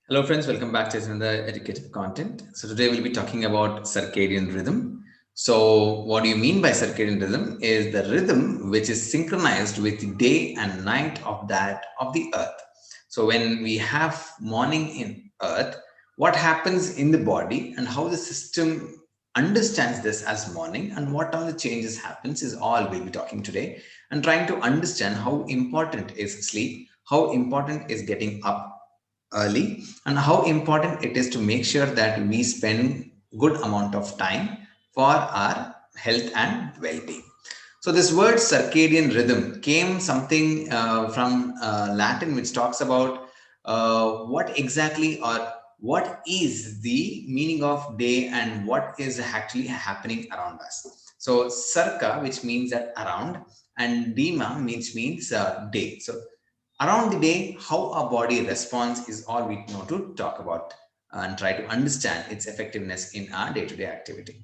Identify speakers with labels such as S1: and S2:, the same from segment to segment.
S1: Hello friends, welcome back to another educative content. So today we'll be talking about circadian rhythm. So what do you mean by circadian rhythm is the rhythm which is synchronized with the day and night of the earth. So when we have morning in earth, what happens in the body and how the system understands this as morning and what all the changes happens is all we'll be talking today and trying to understand how important is sleep, how important is getting up early, and how important it is to make sure that we spend good amount of time for our health and well-being. So this word circadian rhythm came something from Latin, which talks about what exactly or what is the meaning of day and what is actually happening around us. So circa, which means that around, and dima means day. So around the day, how our body responds is all we know to talk about and try to understand its effectiveness in our day-to-day activity.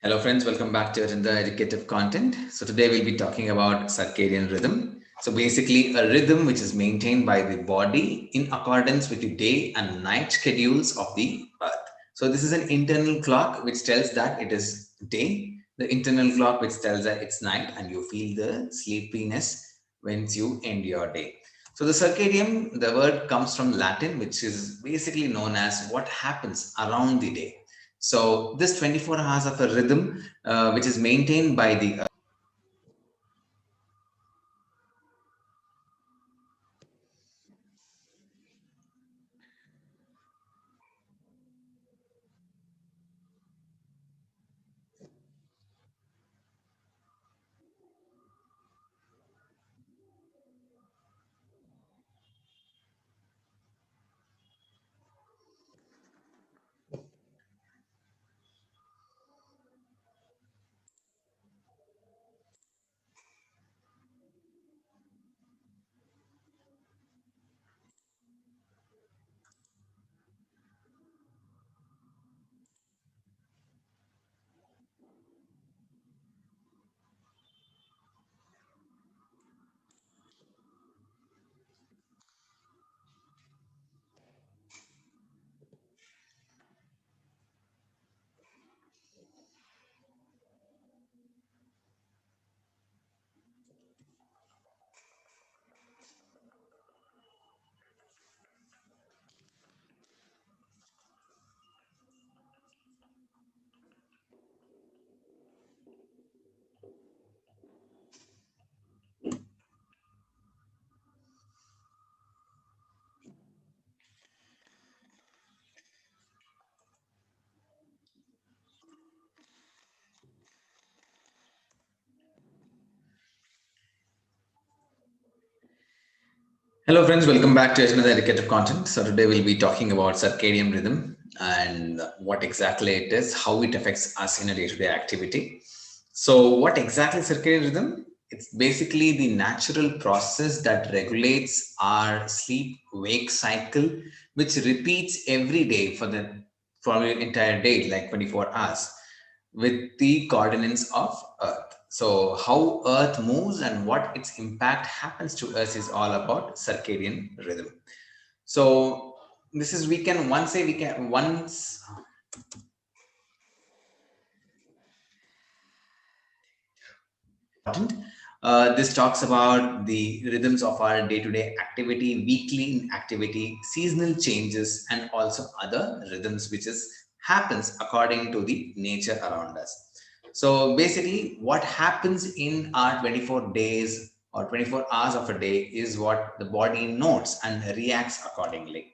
S1: Hello friends, welcome back to another educative content. So today we'll be talking about circadian rhythm. So basically a rhythm which is maintained by the body in accordance with the day and night schedules of the earth. So this is an internal clock which tells that it is day, the internal clock which tells that it's night, and you feel the sleepiness once you end your day. So the circadian, the word comes from Latin, which is basically known as what happens around the day. So this 24 hours of a rhythm, which is maintained by the Hello friends, welcome back to another educative content. So today we'll be talking about circadian rhythm and what exactly it is, how it affects us in a day-to-day activity. So what exactly is circadian rhythm? It's basically the natural process that regulates our sleep-wake cycle, which repeats every day for the entire day, like 24 hours, with the coordinates of Earth. So how Earth moves and what its impact happens to us is all about circadian rhythm. So this is, we can once say, we can once important. This talks about the rhythms of our day-to-day activity, weekly activity, seasonal changes, and also other rhythms which is happens according to the nature around us. So basically, what happens in our 24 days or 24 hours of a day is what the body notes and reacts accordingly.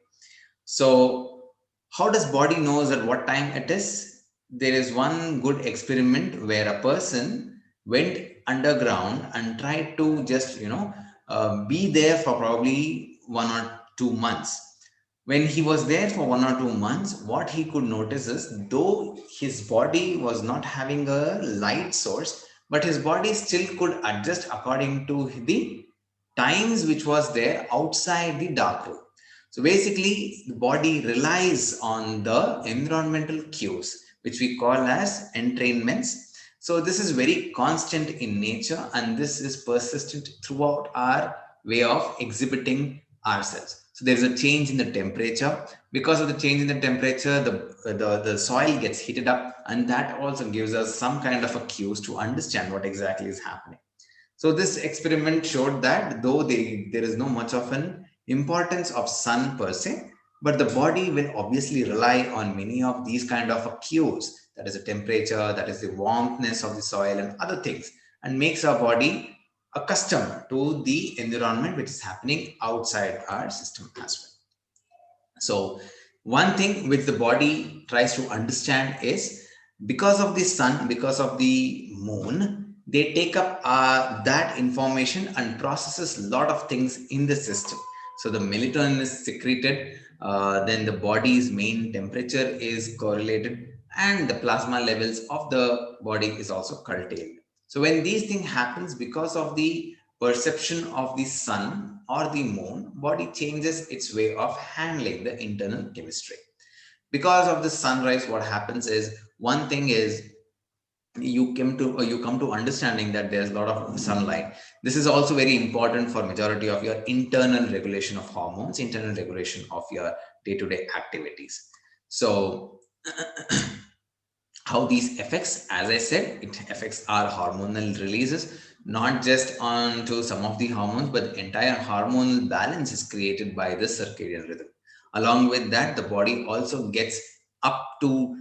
S1: So how does body knows at what time it is? There is one good experiment where a person went underground and tried to just, be there for probably 1 or 2 months. When he was there for 1 or 2 months, what he could notice is though his body was not having a light source, but his body still could adjust according to the times which was there outside the dark room. So basically, the body relies on the environmental cues, which we call as entrainments. So this is very constant in nature, and this is persistent throughout our way of exhibiting ourselves. So there is a change in the temperature. Because of the change in the temperature, the soil gets heated up, and that also gives us some kind of a cues to understand what exactly is happening. So this experiment showed that though there is no much of an importance of sun per se, but the body will obviously rely on many of these kind of cues, that is the temperature, that is the warmthness of the soil and other things, and makes our body accustomed to the environment which is happening outside our system as well. So one thing which the body tries to understand is, because of the sun, because of the moon, they take up that information and processes a lot of things in the system. So the melatonin is secreted, then the body's main temperature is correlated, and the plasma levels of the body is also curtailed. So when these things happens, because of the perception of the sun or the moon, body changes its way of handling the internal chemistry. Because of the sunrise, what happens is, one thing is, you come to understanding that there's a lot of sunlight. This is also very important for majority of your internal regulation of hormones, internal regulation of your day-to-day activities. So how these affects, as I said, it affects our hormonal releases, not just onto some of the hormones, but the entire hormonal balance is created by the circadian rhythm. Along with that, the body also gets up to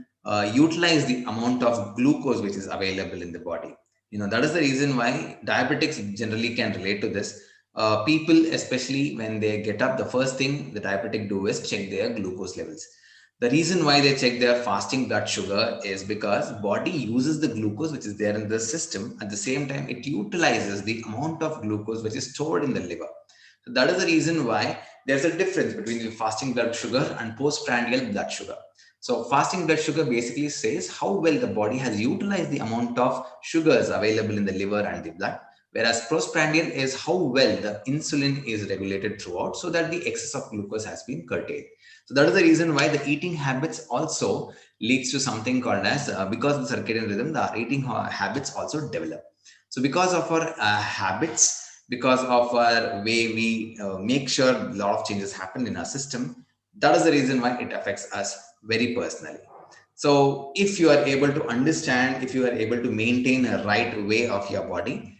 S1: utilize the amount of glucose which is available in the body. That is the reason why diabetics generally can relate to this. People, especially when they get up, the first thing the diabetic do is check their glucose levels. The reason why they check their fasting blood sugar is because body uses the glucose which is there in the system. At the same time, it utilizes the amount of glucose which is stored in the liver. So that is the reason why there's a difference between the fasting blood sugar and postprandial blood sugar. So fasting blood sugar basically says how well the body has utilized the amount of sugars available in the liver and the blood, whereas postprandial is how well the insulin is regulated throughout, so that the excess of glucose has been curtailed. So that is the reason why the eating habits also leads to something called as, because of the circadian rhythm, the eating habits also develop. So because of our habits, because of our way we make sure a lot of changes happen in our system, that is the reason why it affects us very personally. So if you are able to understand, if you are able to maintain a right way of your body,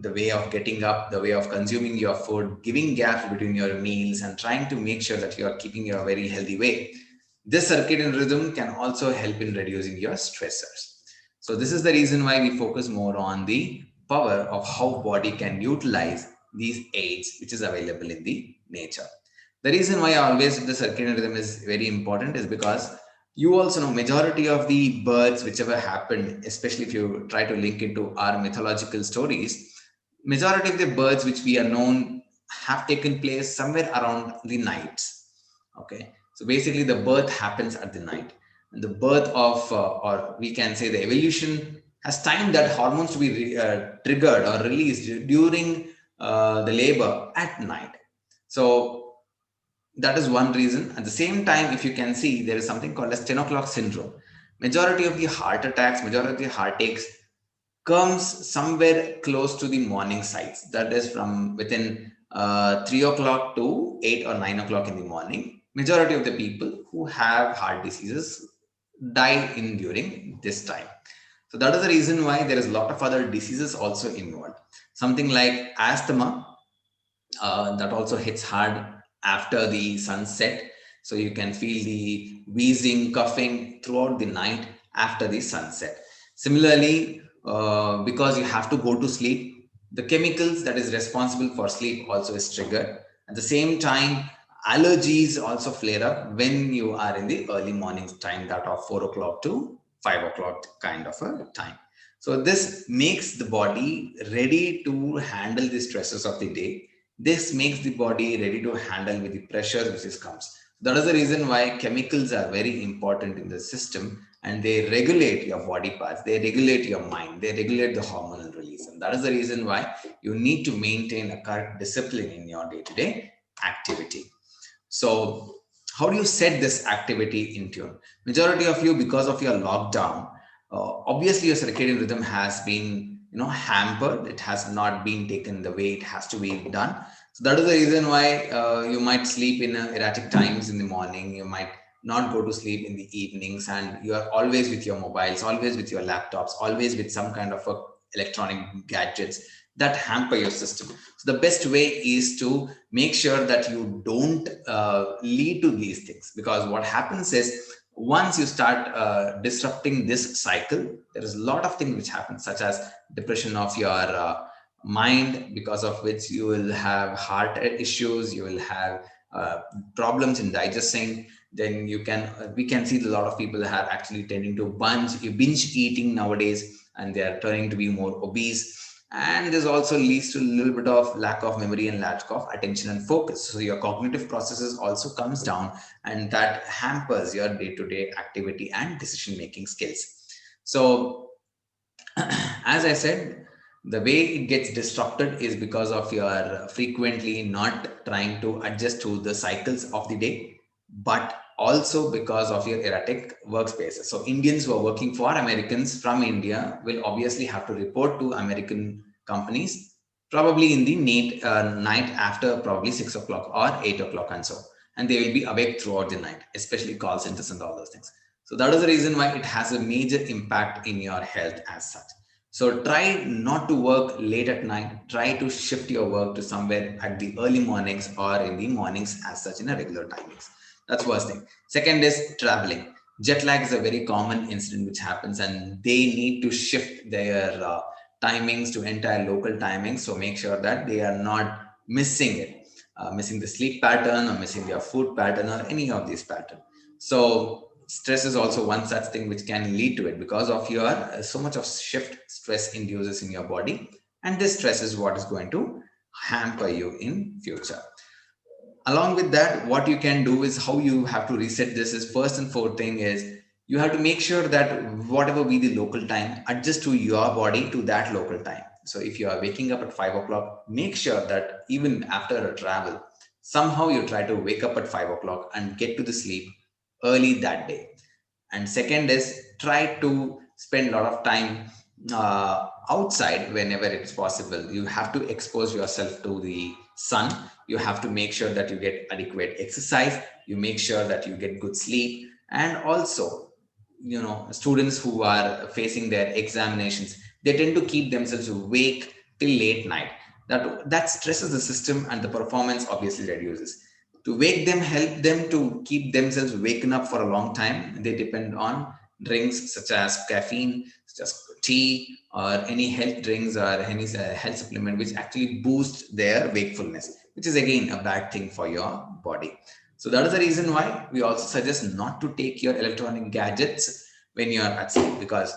S1: the way of getting up, the way of consuming your food, giving gaps between your meals, and trying to make sure that you are keeping your very healthy way, this circadian rhythm can also help in reducing your stressors. So this is the reason why we focus more on the power of how body can utilize these aids which is available in the nature. The reason why always the circadian rhythm is very important is because you also know majority of the births whichever happened, especially if you try to link into our mythological stories, majority of the births which we are known have taken place somewhere around the nights. Okay, so basically the birth happens at the night, and the birth of or we can say the evolution has timed that hormones to be triggered or released during the labor at night. So that is one reason. At the same time, if you can see, there is something called as 10 o'clock syndrome. Majority of the heart attacks, majority of the heartaches comes somewhere close to the morning sites. That is from within 3 o'clock to 8 or 9 o'clock in the morning. Majority of the people who have heart diseases die in during this time. So that is the reason why there is a lot of other diseases also involved. Something like asthma, that also hits hard after the sunset. So you can feel the wheezing, coughing throughout the night after the sunset. Similarly, because you have to go to sleep, the chemicals that is responsible for sleep also is triggered. At the same time, allergies also flare up when you are in the early morning time, that of 4 o'clock to 5 o'clock kind of a time. So this makes the body ready to handle the stresses of the day. This makes the body ready to handle with the pressure which is comes. That is the reason why chemicals are very important in the system, and they regulate your body parts, they regulate your mind, they regulate the hormonal release. And that is the reason why you need to maintain a correct discipline in your day-to-day activity. So how do you set this activity in tune? Majority of you, because of your lockdown, obviously your circadian rhythm has been hampered. It has not been taken the way it has to be done. So that is the reason why you might sleep in erratic times in the morning. You might not go to sleep in the evenings, and you are always with your mobiles, always with your laptops, always with some kind of electronic gadgets that hamper your system. So the best way is to make sure that you don't lead to these things, because what happens is once you start disrupting this cycle, there is a lot of things which happen, such as depression of your mind, because of which you will have heart issues, you will have problems in digesting. Then you can we can see a lot of people have actually tending to binge eating nowadays, and they are turning to be more obese. And this also leads to a little bit of lack of memory and lack of attention and focus, so your cognitive processes also comes down, and that hampers your day-to-day activity and decision making skills. So as I said, the way it gets disrupted is because of your frequently not trying to adjust to the cycles of the day, but also because of your erratic workspaces. So Indians who are working for Americans from India will obviously have to report to American companies probably in the night after probably 6 o'clock or 8 o'clock and so, and they will be awake throughout the night, especially call centers and all those things. So that is the reason why it has a major impact in your health as such. So try not to work late at night. Try to shift your work to somewhere at the early mornings or in the mornings as such in a regular timings. That's first thing. Second is traveling. Jet lag is a very common incident which happens, and they need to shift their timings to entire local timings. So make sure that they are not missing it, missing the sleep pattern or missing their food pattern or any of these patterns. So stress is also one such thing which can lead to it, because of your so much of shift stress induces in your body, and this stress is what is going to hamper you in future. Along with that, what you can do is how you have to reset this is first and fourth thing is you have to make sure that whatever be the local time, adjust to your body to that local time. So if you are waking up at 5 o'clock, make sure that even after a travel, somehow you try to wake up at 5 o'clock and get to the sleep early that day. And second is try to spend a lot of time outside whenever it's possible. You have to expose yourself to the sun. You have to make sure that you get adequate exercise. You make sure that you get good sleep. And also, students who are facing their examinations, they tend to keep themselves awake till late night. That stresses the system, and the performance obviously reduces. To wake them, help them to keep themselves waken up for a long time, they depend on drinks such as caffeine, such as tea, or any health drinks or any health supplement which actually boost their wakefulness, which is again a bad thing for your body. So that is the reason why we also suggest not to take your electronic gadgets when you are at sleep, because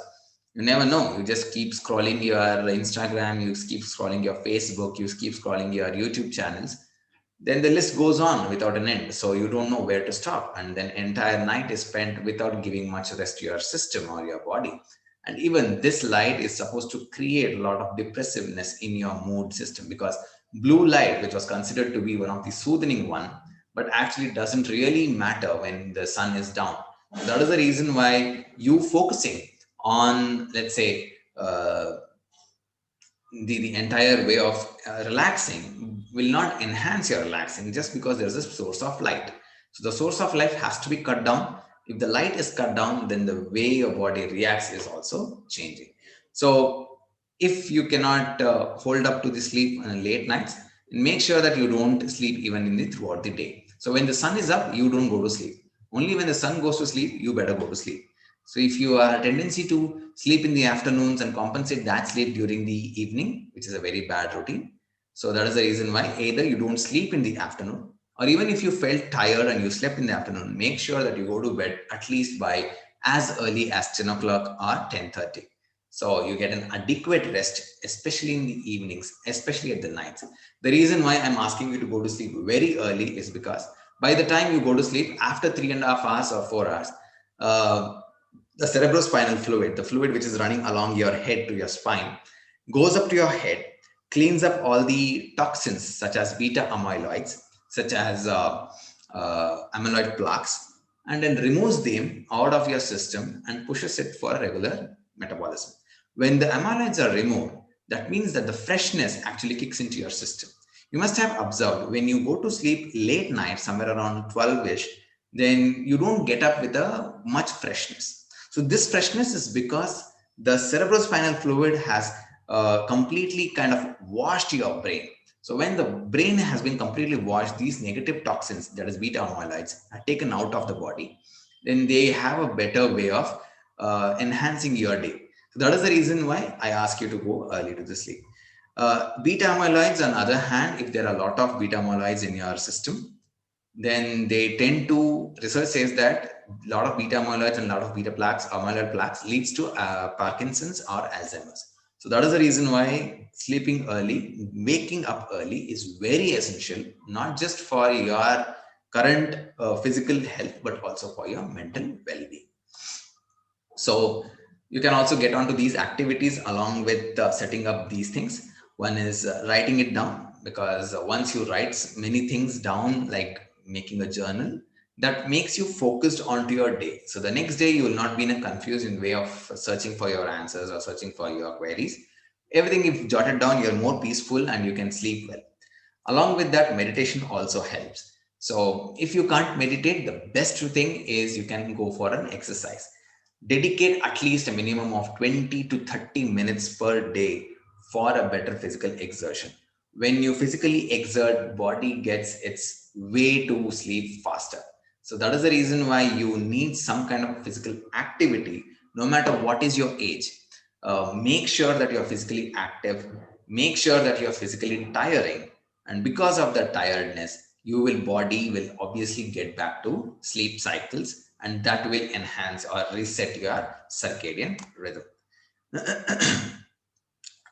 S1: you never know. You just keep scrolling your Instagram, you keep scrolling your Facebook, you keep scrolling your YouTube channels, then the list goes on without an end, so you don't know where to stop, and then entire night is spent without giving much rest to your system or your body. And even this light is supposed to create a lot of depressiveness in your mood system, because blue light, which was considered to be one of the soothing one, but actually doesn't really matter when the sun is down. That is the reason why you focusing on, let's say, the entire way of relaxing will not enhance your relaxing just because there's a source of light. So the source of light has to be cut down. If the light is cut down, then the way your body reacts is also changing. So if you cannot hold up to the sleep on late nights, make sure that you don't sleep even in the throughout the day. So when the sun is up, you don't go to sleep. Only when the sun goes to sleep, you better go to sleep. So if you are a tendency to sleep in the afternoons and compensate that sleep during the evening, which is a very bad routine. So that is the reason why either you don't sleep in the afternoon, or even if you felt tired and you slept in the afternoon, make sure that you go to bed at least by as early as 10 o'clock or 10:30. So you get an adequate rest, especially in the evenings, especially at the nights. The reason why I'm asking you to go to sleep very early is because by the time you go to sleep after 3.5 hours or 4 hours, uh, the cerebrospinal fluid, the fluid which is running along your head to your spine, goes up to your head, cleans up all the toxins such as beta amyloids, such as amyloid plaques, and then removes them out of your system and pushes it for regular metabolism. When the amyloids are removed, that means that the freshness actually kicks into your system. You must have observed when you go to sleep late night, somewhere around 12ish, then you don't get up with a much freshness. So this freshness is because the cerebrospinal fluid has completely kind of washed your brain. So when the brain has been completely washed, these negative toxins, that is beta amyloids, are taken out of the body, then they have a better way of enhancing your day. So that is the reason why I ask you to go early to the sleep. Beta amyloids, on the other hand, if there are a lot of beta amyloids in your system, then they tend to, research says that a lot of beta amyloids and a lot of beta plaques, amyloid plaques, leads to Parkinson's or Alzheimer's. So that is the reason why sleeping early, waking up early is very essential, not just for your current physical health, but also for your mental well-being. So you can also get onto these activities along with setting up these things. One is writing it down, because once you write many things down, like making a journal, that makes you focused onto your day. So the next day you will not be in a confusing way of searching for your answers or searching for your queries. Everything if jotted down, you're more peaceful and you can sleep well. Along with that, meditation also helps. So if you can't meditate, the best thing is you can go for an exercise. Dedicate at least a minimum of 20 to 30 minutes per day for a better physical exertion. When you physically exert, body gets its way to sleep faster. So that is the reason why you need some kind of physical activity, no matter what is your age. Make sure that you're physically active, make sure that you're physically tiring, and because of the tiredness, your body will obviously get back to sleep cycles, and that will enhance or reset your circadian rhythm.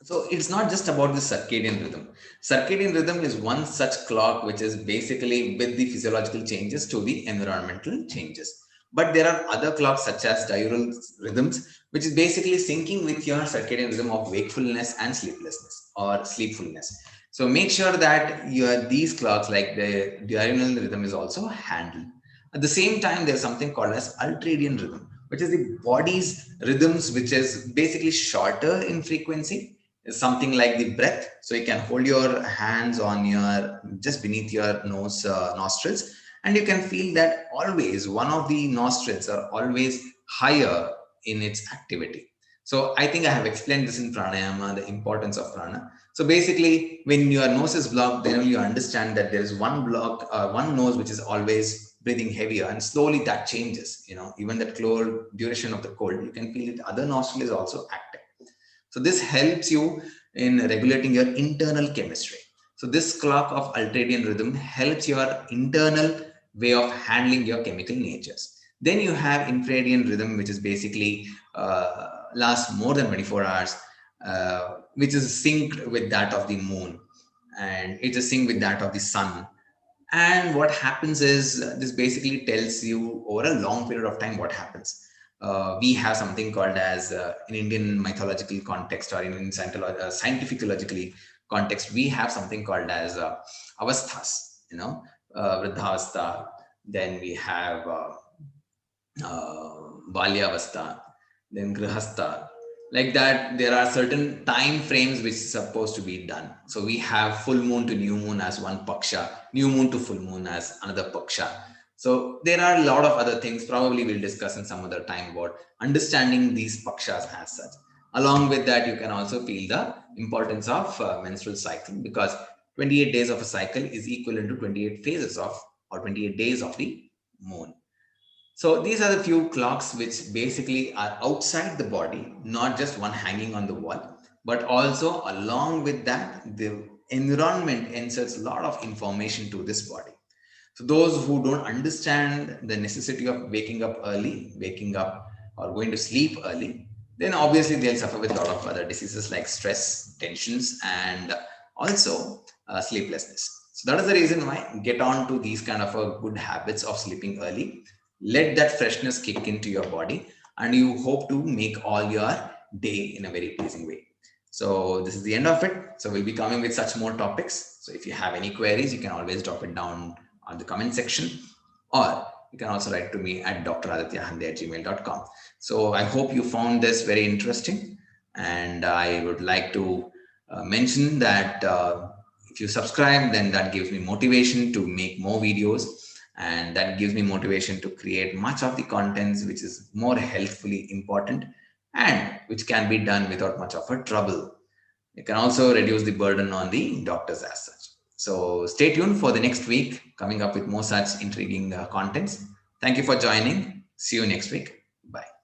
S1: So it's not just about the circadian rhythm. Circadian rhythm is one such clock which is basically with the physiological changes to the environmental changes. But there are other clocks such as diurnal rhythms, which is basically syncing with your circadian rhythm of wakefulness and sleeplessness or sleepfulness. So make sure that your these clocks like the diurnal rhythm is also handled. At the same time, there's something called as ultradian rhythm, which is the body's rhythms, which is basically shorter in frequency. Is something like the breath. So you can hold your hands on your just beneath your nose nostrils, and you can feel that always one of the nostrils are always higher in its activity. So I think I have explained this in pranayama, the importance of prana. So basically, when your nose is blocked, then you understand that there is one block, one nose which is always breathing heavier, and slowly that changes. Even that duration of the cold, you can feel it. Other nostril is also active. So this helps you in regulating your internal chemistry. So this clock of ultradian rhythm helps your internal way of handling your chemical natures. Then you have infradian rhythm, which is basically lasts more than 24 hours, which is synced with that of the moon, and it is synced with that of the sun. And what happens is this basically tells you over a long period of time what happens. We have something called as in Indian mythological context or in scientifically context, we have something called as avasthas, vriddhavastha. Then we have balyavastha, then grihastha. Like that, there are certain time frames which is supposed to be done. So we have full moon to new moon as one paksha, new moon to full moon as another paksha. So there are a lot of other things. Probably we'll discuss in some other time about understanding these pakshas as such. Along with that, you can also feel the importance of menstrual cycle, because 28 days of a cycle is equivalent to 28 phases of or 28 days of the moon. So these are the few clocks which basically are outside the body, not just one hanging on the wall, but also along with that, the environment inserts a lot of information to this body. So those who don't understand the necessity of waking up early, waking up or going to sleep early, then obviously they'll suffer with a lot of other diseases like stress, tensions, and also sleeplessness. So that is the reason why get on to these kind of good habits of sleeping early. Let that freshness kick into your body, and you hope to make all your day in a very pleasing way. So this is the end of it. So we'll be coming with such more topics. So if you have any queries, you can always drop it down on the comment section, or you can also write to me at dradityahande@gmail.com. So I hope you found this very interesting, and I would like to mention that If you subscribe, then that gives me motivation to make more videos, and that gives me motivation to create much of the contents which is more healthfully important and which can be done without much of a trouble. It can also reduce the burden on the doctors as such. So stay tuned for the next week, coming up with more such intriguing contents. Thank you for joining. See you next week. Bye.